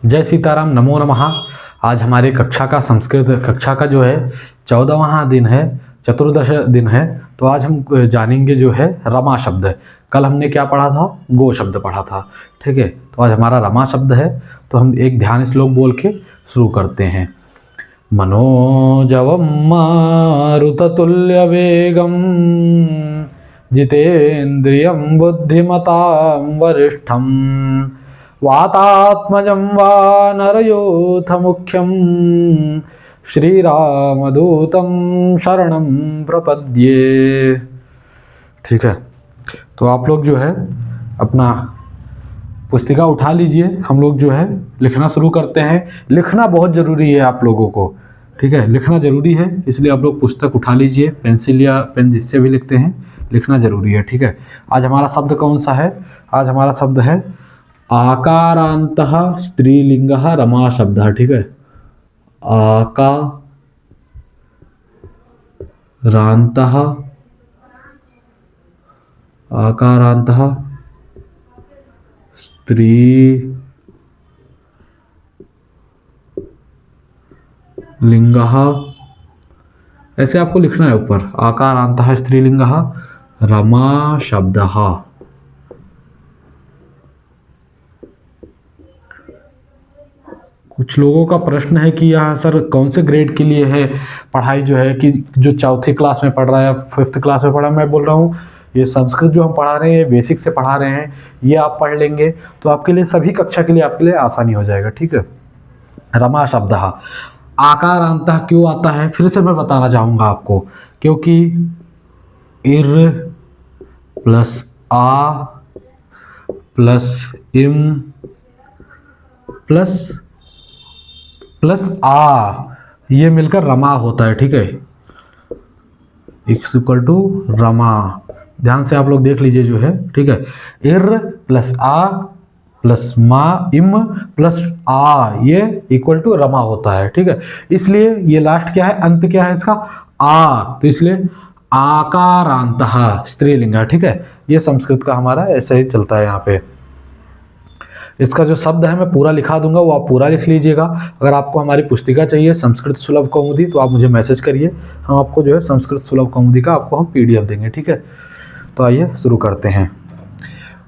जय सीताराम, नमो नमः। आज हमारे कक्षा का संस्कृत कक्षा का जो है 14वां दिन है, चतुर्दश दिन है। तो आज हम जानेंगे जो है रमा शब्द है। कल हमने क्या पढ़ा था? गो शब्द पढ़ा था। ठीक है, तो आज हमारा रमा शब्द है। तो हम एक ध्यान श्लोक बोल के शुरू करते हैं। मनोजवम मारुततुल्य वेगम जितेन्द्रियं बुद्धिमतां वरिष्ठम वातात्मजं वानरयूथ मुख्यं श्रीरामदूतं शरणं प्रपद्ये। ठीक है, तो आप लोग जो है अपना पुस्तिका उठा लीजिए। हम लोग जो है लिखना शुरू करते हैं। लिखना बहुत ज़रूरी है आप लोगों को। ठीक है, लिखना ज़रूरी है, इसलिए आप लोग पुस्तक उठा लीजिए, पेंसिल या पेन जिससे भी लिखते हैं, लिखना ज़रूरी है। ठीक है, आज हमारा शब्द कौन सा है? आज हमारा शब्द है आकारांतः स्त्रीलिंगः रमा शब्दः। ठीक है, आकारांतः स्त्रीलिंगः, ऐसे आपको लिखना है ऊपर, आकारांतः स्त्रीलिंगः रमा शब्दः। कुछ लोगों का प्रश्न है कि यहाँ सर कौन से ग्रेड के लिए है पढ़ाई, जो है कि जो चौथी क्लास में पढ़ रहा है या फिफ्थ क्लास में पढ़ रहा है। मैं बोल रहा हूँ ये संस्कृत जो हम पढ़ा रहे हैं, बेसिक से पढ़ा रहे हैं, ये आप पढ़ लेंगे तो आपके लिए सभी कक्षा के लिए आपके लिए आसानी हो जाएगा। ठीक है, रमा शब्द आकारांतः क्यों आता है फिर से मैं बताना चाहूँगा आपको, क्योंकि इर प्लस आ प्लस इम प्लस आ ये मिलकर रमा होता है। ठीक है, इक्स इक्वल टू रमा। ध्यान से आप लोग देख लीजिए जो है। ठीक है, इर प्लस आ प्लस मा इम प्लस आ ये इक्वल टू रमा होता है। ठीक है, इसलिए ये लास्ट क्या है, अंत क्या है इसका? आ, तो इसलिए आकारांतः स्त्रीलिंग है। ठीक है, ये संस्कृत का हमारा ऐसे ही चलता है यहाँ पे। इसका जो शब्द है मैं पूरा लिखा दूंगा, वो आप पूरा लिख लीजिएगा। अगर आपको हमारी पुस्तिका चाहिए संस्कृत सुलभ कौमुदी तो आप मुझे मैसेज करिए, हम आपको जो है संस्कृत सुलभ कौमुदी का आपको हम PDF देंगे। ठीक है, तो आइए शुरू करते हैं।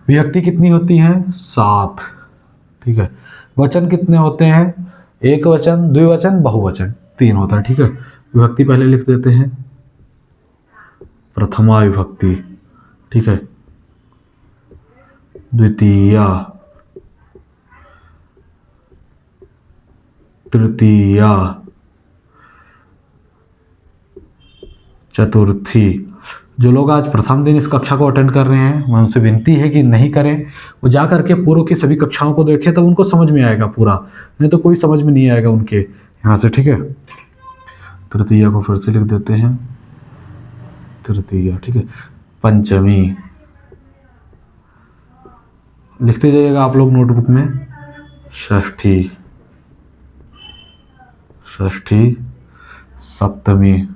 विभक्ति कितनी होती हैं? 7। ठीक है, वचन कितने होते हैं? एक वचन, द्विवचन, बहुवचन 3 होता है। ठीक है, विभक्ति पहले लिख देते हैं। प्रथमा विभक्ति, ठीक है, द्वितीया, तृतीया, चतुर्थी। जो लोग आज प्रथम दिन इस कक्षा को अटेंड कर रहे हैं, मैं उनसे विनती है कि नहीं करें, वो जा करके पूर्व की सभी कक्षाओं को देखें, तब उनको समझ में आएगा पूरा, नहीं तो कोई समझ में नहीं आएगा उनके यहाँ से। ठीक है, तृतीया को फिर से लिख देते हैं, तृतीया। ठीक है, पंचमी लिखते जाइएगा आप लोग नोटबुक में। षष्ठी, सप्तमी।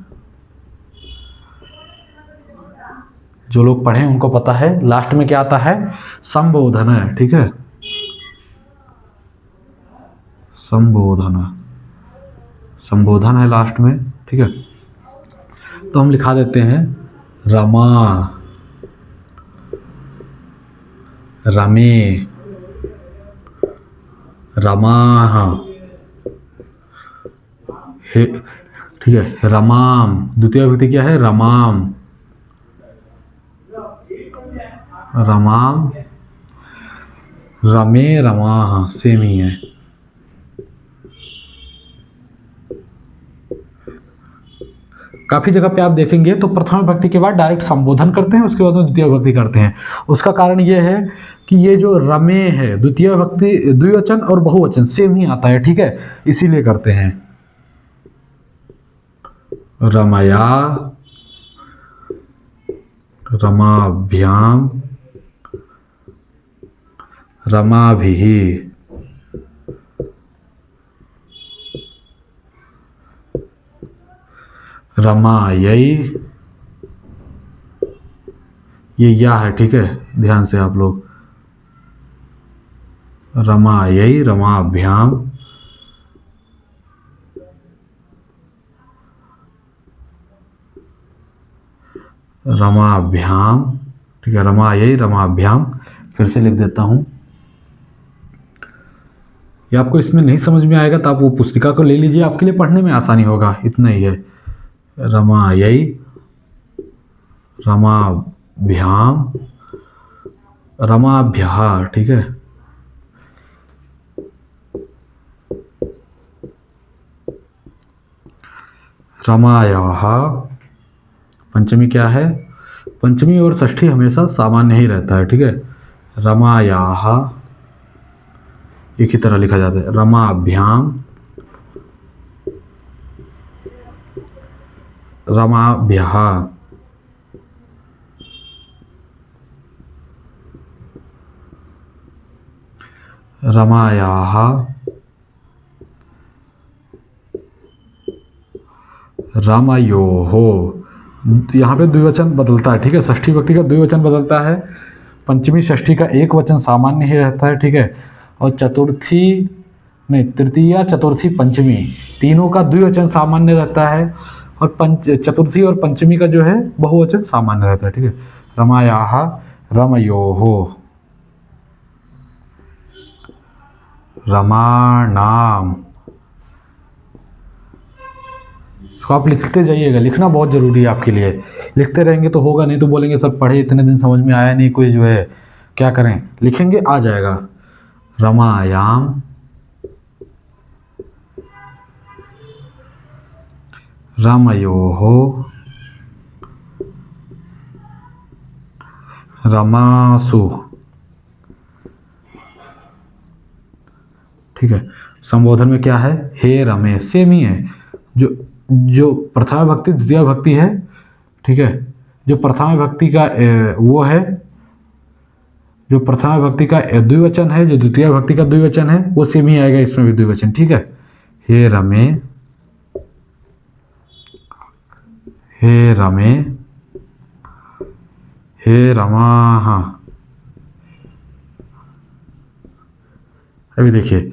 जो लोग पढ़े उनको पता है लास्ट में क्या आता है, संबोधन है। ठीक है, संबोधन है लास्ट में। ठीक है, तो हम लिखा देते हैं रमा, रमे, रमाः। ठीक है, रमाम, द्वितीय विभक्ति क्या है? रमाम, रमे, रमाः, सेम ही है। काफी जगह पे आप देखेंगे तो प्रथम विभक्ति के बाद डायरेक्ट संबोधन करते हैं, उसके बाद में द्वितीय विभक्ति करते हैं। उसका कारण ये है कि ये जो रमे है, द्वितीय विभक्ति द्विवचन और बहुवचन सेम ही आता है। ठीक है, इसीलिए करते हैं। रमया, रमाभ्याम, रमाभिः, रमायै, ये या है। ठीक है, ध्यान से आप लोग रमायै रमाभ्याम रमाभ्याम, ठीक है, रमायै रमाभ्याम। फिर से लिख देता हूं, ये आपको इसमें नहीं समझ में आएगा तो आप वो पुस्तिका को ले लीजिए, आपके लिए पढ़ने में आसानी होगा, इतना ही है। रमायै रमाभ्याम रमाभ्यः, ठीक है। रमायाः, पंचमी क्या है, पंचमी और षष्ठी हमेशा सामान्य ही रहता है, ठीक है। रमायाः एक ही तरह लिखा जाता है। रमाभ्याम रमाभ्यः, रमायाः रमयोः, यहाँ पे द्विवचन बदलता है, ठीक है। षष्ठी विभक्ति का द्विवचन बदलता है, पंचमी षष्ठी का एक वचन सामान्य ही रहता है, ठीक है। और चतुर्थी नहीं, तृतीया चतुर्थी पंचमी तीनों का द्विवचन सामान्य रहता है, और चतुर्थी और पंचमी का जो है बहुवचन सामान्य रहता है, ठीक है। रमायाः रमयोः, रमाणाम। इसको आप लिखते जाइएगा, लिखना बहुत ज़रूरी है आपके लिए, लिखते रहेंगे तो होगा, नहीं तो बोलेंगे सर पढ़े इतने दिन समझ में आया नहीं, कोई जो है क्या करें, लिखेंगे आ जाएगा। रमायाम रमयोः रमासु, ठीक है। संबोधन में क्या है, हे रमे, सेम ही है। जो जो प्रथमा भक्ति द्वितीय भक्ति है, ठीक है, जो प्रथमा भक्ति का वो है, जो प्रथमा भक्ति का द्विवचन है, जो द्वितीय भक्ति का द्विवचन है, वो सेम ही आएगा इसमें भी द्विवचन, ठीक है। हे रमे, हे रमे, हे रमाः। अभी देखिए,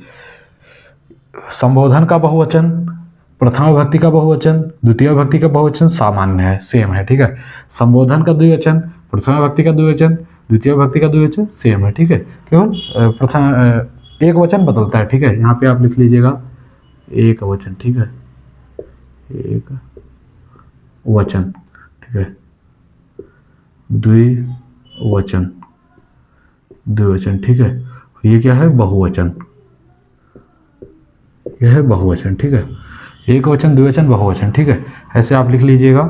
संबोधन का बहुवचन, प्रथमा भक्ति का बहुवचन, द्वितीय भक्ति का बहुवचन सामान्य है, सेम है, ठीक है। संबोधन का द्विवचन, प्रथमा भक्ति का द्विवचन, द्वितीय भक्ति का द्विवचन सेम है, ठीक है। केवल प्रथम एक वचन बदलता है, ठीक है। यहाँ पे आप लिख लीजिएगा एक वचन, ठीक है, एक वचन, ठीक है, द्विवचन, द्विवचन, ठीक है। ये क्या है, बहुवचन, यह है बहुवचन, ठीक है। एक वचन, द्विवचन, बहुवचन, ठीक है, ऐसे आप लिख लीजिएगा।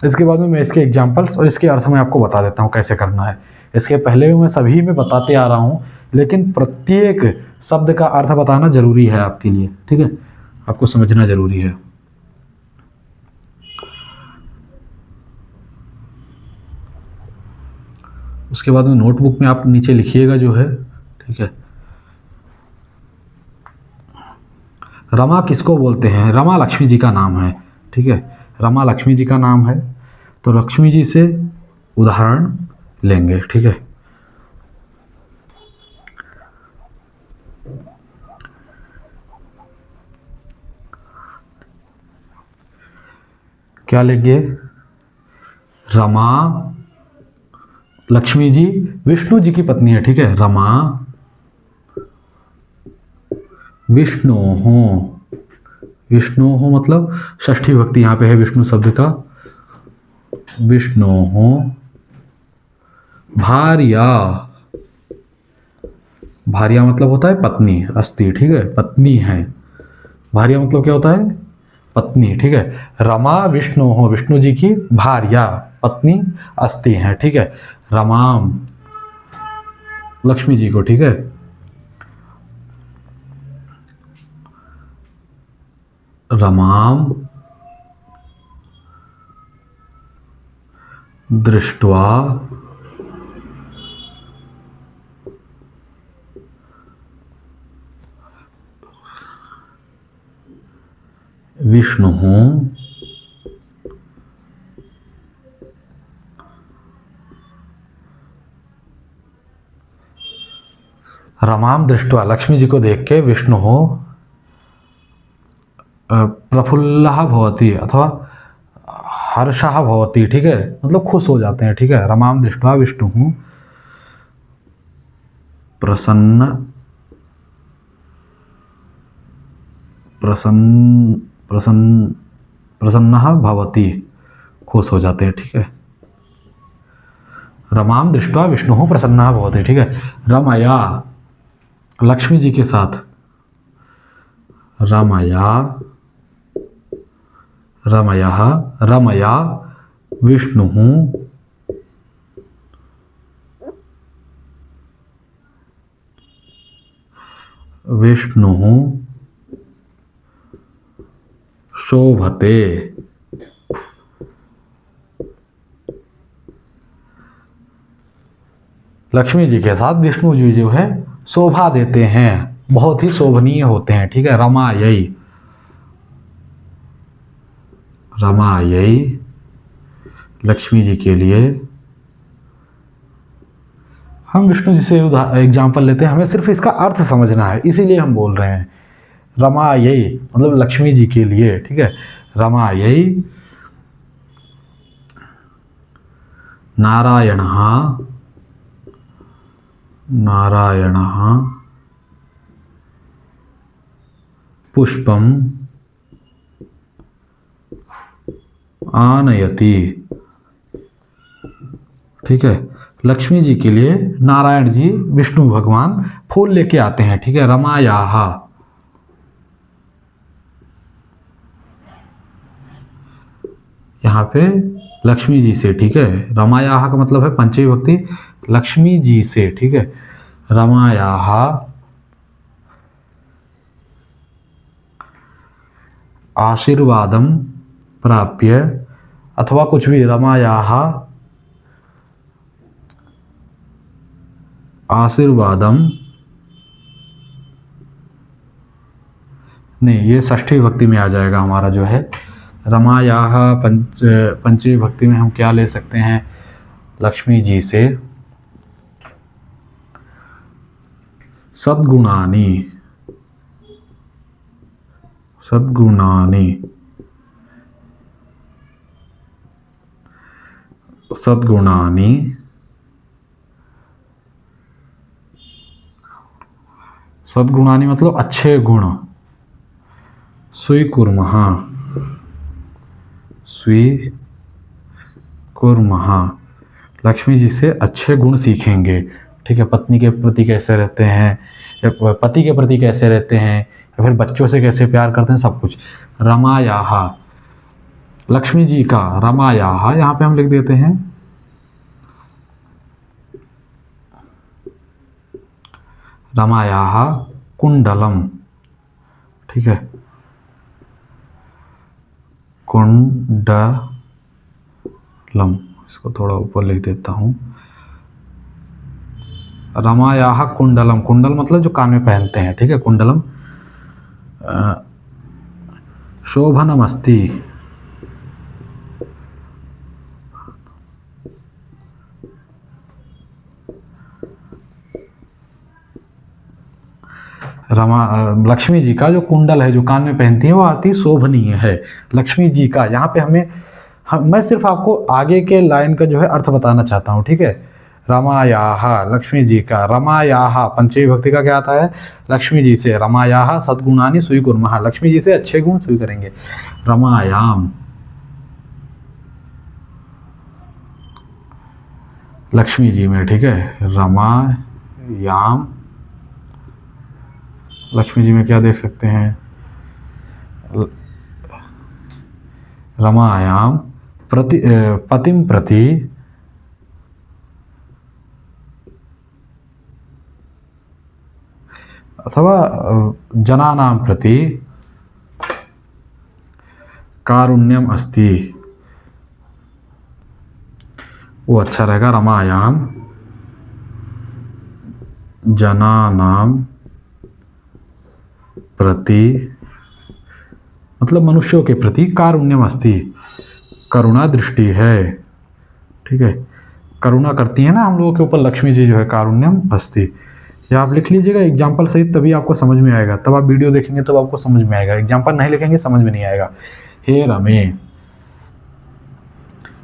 इसके बाद में मैं इसके एग्जाम्पल्स और इसके अर्थ में आपको बता देता हूँ कैसे करना है। इसके पहले भी मैं सभी में बताते आ रहा हूँ, लेकिन प्रत्येक शब्द का अर्थ बताना जरूरी है आपके लिए, ठीक है, आपको समझना जरूरी है। उसके बाद में नोटबुक में आप नीचे लिखिएगा जो है, ठीक है। रमा किसको बोलते हैं, रमा लक्ष्मी जी का नाम है, ठीक है, रमा लक्ष्मी जी का नाम है। तो लक्ष्मी जी से उदाहरण लेंगे, ठीक है। क्या लेंगे, रमा लक्ष्मी जी विष्णु जी की पत्नी है, ठीक है। रमा विष्णोः, विष्णोः मतलब षष्ठी भक्ति यहाँ पे है विष्णु शब्द का, विष्णोः भार्या, भार्या मतलब होता है पत्नी, अस्ति, ठीक है, पत्नी है। भार्या मतलब क्या होता है, पत्नी, ठीक है। रमा विष्णोः, विष्णु जी की भार्या पत्नी अस्ति है, ठीक है। रमाम लक्ष्मी जी को, ठीक है। रमाम दृष्ट्वा विष्णुः रमाम दृष्ट्वा, लक्ष्मी जी को देख के विष्णु प्रफुल्लः भवति अथवा हर्षः भवति, ठीक है, मतलब खुश हो जाते हैं, ठीक है। रमाम दृष्ट्वा विष्णु प्रसन्न प्रसन्न प्रसन्न प्रसन्नः भवति, खुश हो जाते हैं, ठीक है। रमाम दृष्ट्वा विष्णु प्रसन्नः भवति, ठीक है। रमया, लक्ष्मी जी के साथ, रमया रमयः रमया विष्णु विष्णु शोभते, लक्ष्मी जी के साथ विष्णु जी जो है शोभा देते हैं, बहुत ही शोभनीय होते हैं, ठीक है। रमायै, रमायै लक्ष्मी जी के लिए, हम विष्णु जी से एग्जाम्पल लेते हैं, हमें सिर्फ इसका अर्थ समझना है, इसीलिए हम बोल रहे हैं। रमायै मतलब लक्ष्मी जी के लिए, ठीक है। रमायै नारायणः नारायणः पुष्पम आनयति, ठीक है। लक्ष्मी जी के लिए नारायण जी विष्णु भगवान फूल लेके आते हैं, ठीक है। रमायाः, यहाँ पे लक्ष्मी जी से, ठीक है। रमायाः का मतलब है पंचमी विभक्ति, लक्ष्मी जी से, ठीक है। रमायाः आशीर्वादम प्राप्य, अथवा कुछ भी, रमायाः आशीर्वादम, नहीं ये षष्ठी विभक्ति में आ जाएगा हमारा जो है। रमायाः पंचमी विभक्ति में हम क्या ले सकते हैं, लक्ष्मी जी से सद्गुणानि सद्गुणानि सद्गुणानि सद्गुणानि मतलब अच्छे गुण, स्वीकुर्मः स्वीकुर्मः लक्ष्मी जी से अच्छे गुण सीखेंगे, ठीक है। पत्नी के प्रति कैसे रहते हैं, या पति के प्रति कैसे रहते हैं, या फिर बच्चों से कैसे प्यार करते हैं, सब कुछ। रमायाः लक्ष्मी जी का, रमायाः यहाँ पे हम लिख देते हैं रमायाः कुंडलम, ठीक है। कुंडलम, इसको थोड़ा ऊपर लिख देता हूँ। रमायाः कुंडलम, कुंडल मतलब जो कान में पहनते हैं, ठीक है। कुंडलम शोभनमस्ति, लक्ष्मी जी का जो कुंडल है, जो कान में पहनती है, वो अति शोभनीय है। लक्ष्मी जी का यहाँ पे मैं सिर्फ आपको आगे के लाइन का जो है अर्थ बताना चाहता हूँ, ठीक है। रमायाः लक्ष्मी जी का, रमायाः पंचमी विभक्ति का क्या आता है, लक्ष्मी जी से। रमायाः सद्गुणानि स्वीकुर्मः, लक्ष्मी जी से अच्छे गुण स्वीकरेंगे। रमायाम लक्ष्मी जी में, ठीक है। रमायाम लक्ष्मी जी में क्या देख सकते हैं, रमायाम पतिम प्रति अथवा जनानां प्रति कारुण्यम अस्ति, वो अच्छा रहेगा। रमायाम जनानां प्रति मतलब मनुष्यों के प्रति कारुण्यम अस्ति, करुणा दृष्टि है, ठीक है। करुणा करती है ना हम लोगों के ऊपर लक्ष्मी जी जो है, कारुण्यम अस्ति, या आप लिख लीजिएगा एग्जाम्पल सहित, तभी आपको समझ में आएगा, तब आप वीडियो देखेंगे तब आपको समझ में आएगा, एग्जाम्पल नहीं लिखेंगे समझ में नहीं आएगा। हे रमे,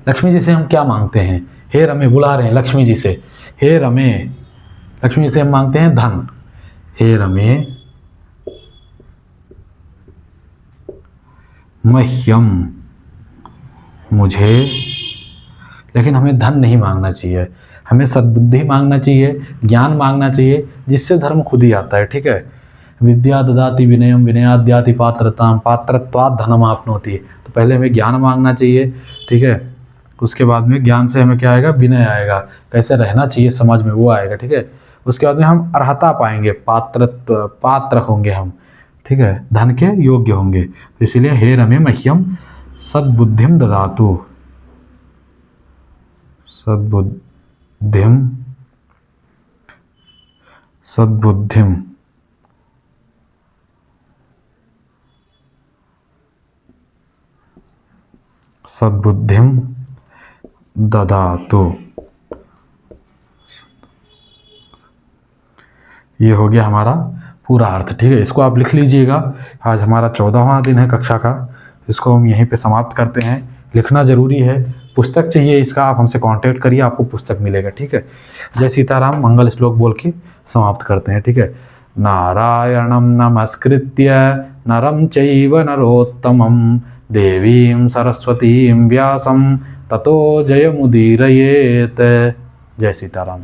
लक्ष्मी जी से हम क्या मांगते हैं? हे रमे, बुला रहे हैं लक्ष्मी जी से, हे रमे, लक्ष्मी जी से हम मांगते हैं धन। हे रमे मह्यम, मुझे, लेकिन हमें धन नहीं मांगना चाहिए, हमें सद्बुद्धि मांगना चाहिए, ज्ञान मांगना चाहिए, जिससे धर्म खुद ही आता है। ठीक है, विद्या ददाति विनयम विनयाद्याति पात्रताम पात्रत्वात् धनम आपनोति। तो पहले हमें ज्ञान मांगना चाहिए, ठीक है, उसके बाद में ज्ञान से हमें क्या आएगा? विनय आएगा, कैसे रहना चाहिए समाज में वो आएगा। ठीक है, उसके बाद में हम अर्हता पाएंगे, पात्र होंगे हम, ठीक है, धन के योग्य होंगे। तो इसीलिए हे रमे मह्यम सद्बुद्धिम ददातु, सद्बुद्धिम सद्बुद्धिम सद्बुद्धिम ददातु। ये हो गया हमारा पूरा अर्थ। ठीक है, इसको आप लिख लीजिएगा। आज हमारा 14वां दिन है कक्षा का, इसको हम यहीं पे समाप्त करते हैं। लिखना ज़रूरी है, पुस्तक चाहिए इसका आप हमसे कांटेक्ट करिए, आपको पुस्तक मिलेगा। ठीक है, जय सीताराम मंगल श्लोक बोल के समाप्त करते हैं। ठीक है, नारायणं नमस्कृत्य नरं चैव नरोत्तमं देवीं सरस्वतीं व्यासं ततो जयमुदीरयेत्। जय सीताराम।